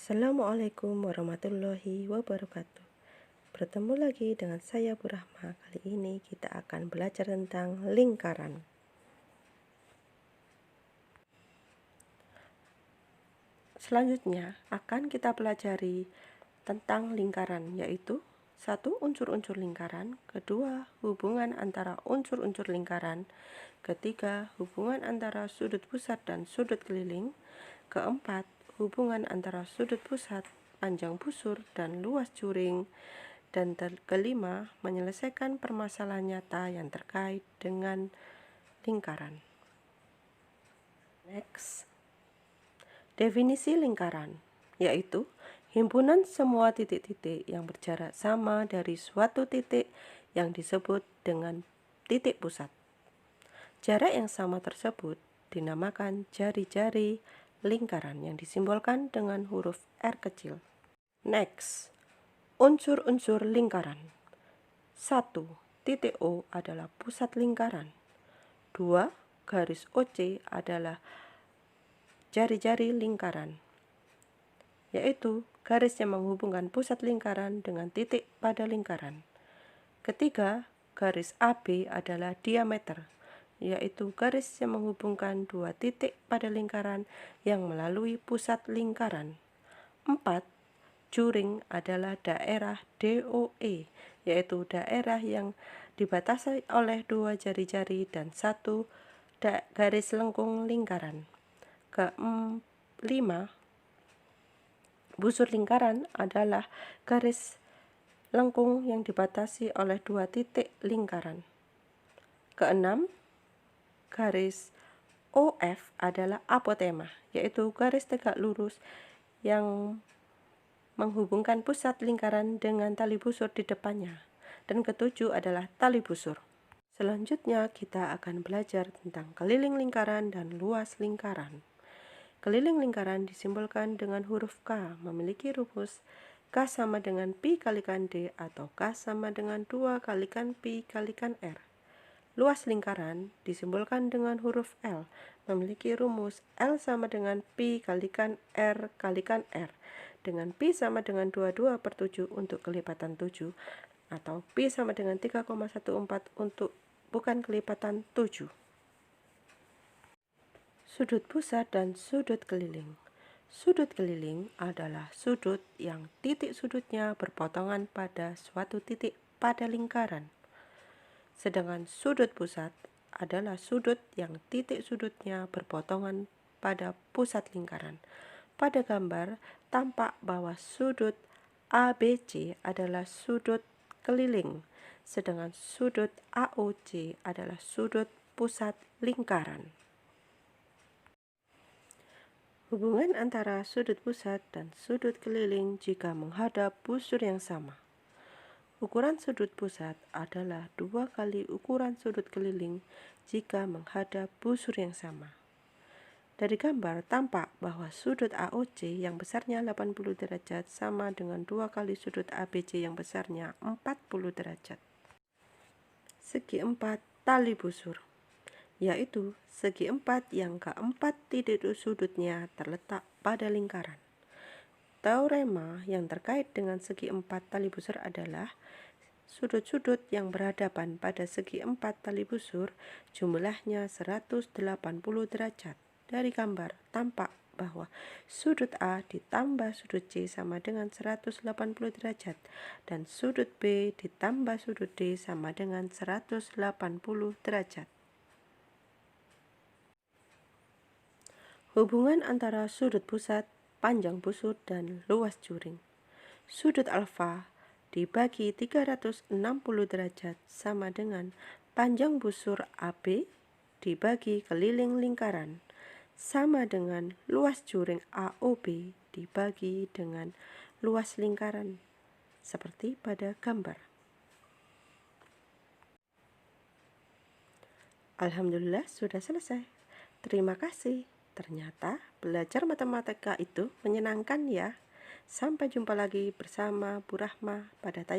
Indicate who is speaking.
Speaker 1: Assalamualaikum warahmatullahi wabarakatuh. Bertemu lagi dengan saya Bu Rahma. Kali ini kita akan belajar tentang lingkaran. Selanjutnya akan kita pelajari tentang lingkaran, yaitu 1. Unsur-unsur lingkaran, kedua, hubungan antara unsur-unsur lingkaran, ketiga, hubungan antara sudut pusat dan sudut keliling, keempat, hubungan antara sudut pusat, panjang busur, dan luas juring, dan kelima, menyelesaikan permasalahan nyata yang terkait dengan lingkaran. Next. Definisi lingkaran, yaitu himpunan semua titik-titik yang berjarak sama dari suatu titik yang disebut dengan titik pusat. Jarak yang sama tersebut dinamakan jari-jari lingkaran yang disimbolkan dengan huruf R kecil. Next, unsur-unsur lingkaran. 1. Titik O adalah pusat lingkaran. 2. Garis OC adalah jari-jari lingkaran, yaitu garis yang menghubungkan pusat lingkaran dengan titik pada lingkaran. Ketiga, garis AB adalah diameter, yaitu garis yang menghubungkan dua titik pada lingkaran yang melalui pusat lingkaran. 4. Juring adalah daerah DOE, yaitu daerah yang dibatasi oleh dua jari-jari dan satu garis lengkung lingkaran. Kelima, busur lingkaran adalah garis lengkung yang dibatasi oleh dua titik lingkaran. Keenam, garis OF adalah apotema, yaitu garis tegak lurus yang menghubungkan pusat lingkaran dengan tali busur di depannya. Dan ketujuh adalah tali busur. Selanjutnya kita akan belajar tentang keliling lingkaran dan luas lingkaran. Keliling lingkaran disimbolkan dengan huruf K, memiliki rumus K sama dengan Pi kalikan D atau K sama dengan 2 kalikan Pi kalikan R. Luas lingkaran disimbolkan dengan huruf L, memiliki rumus L sama dengan Pi kalikan R kalikan R, dengan Pi sama dengan 22/7 untuk kelipatan 7, atau Pi sama dengan 3,14 untuk bukan kelipatan 7. Sudut pusat dan sudut keliling. Sudut keliling adalah sudut yang titik sudutnya berpotongan pada suatu titik pada lingkaran. Sedangkan sudut pusat adalah sudut yang titik sudutnya berpotongan pada pusat lingkaran. Pada gambar, tampak bahwa sudut ABC adalah sudut keliling, sedangkan sudut AOC adalah sudut pusat lingkaran. Hubungan antara sudut pusat dan sudut keliling jika menghadap busur yang sama. Ukuran sudut pusat adalah 2 kali ukuran sudut keliling jika menghadap busur yang sama. Dari gambar tampak bahwa sudut AOC yang besarnya 80 derajat sama dengan 2 kali sudut ABC yang besarnya 40 derajat. Segi empat tali busur, yaitu segi empat yang keempat titik sudutnya terletak pada lingkaran. Teorema yang terkait dengan segi empat tali busur adalah sudut-sudut yang berhadapan pada segi empat tali busur jumlahnya 180 derajat. Dari gambar tampak bahwa sudut A ditambah sudut C sama dengan 180 derajat dan sudut B ditambah sudut D sama dengan 180 derajat. Hubungan antara sudut pusat, panjang busur, dan luas juring. Sudut alfa dibagi 360 derajat sama dengan panjang busur AB dibagi keliling lingkaran sama dengan luas juring AOB dibagi dengan luas lingkaran, seperti pada gambar. Alhamdulillah sudah selesai. Terima kasih. Ternyata belajar matematika itu menyenangkan ya. Sampai jumpa lagi bersama Bu Rahma pada tayangan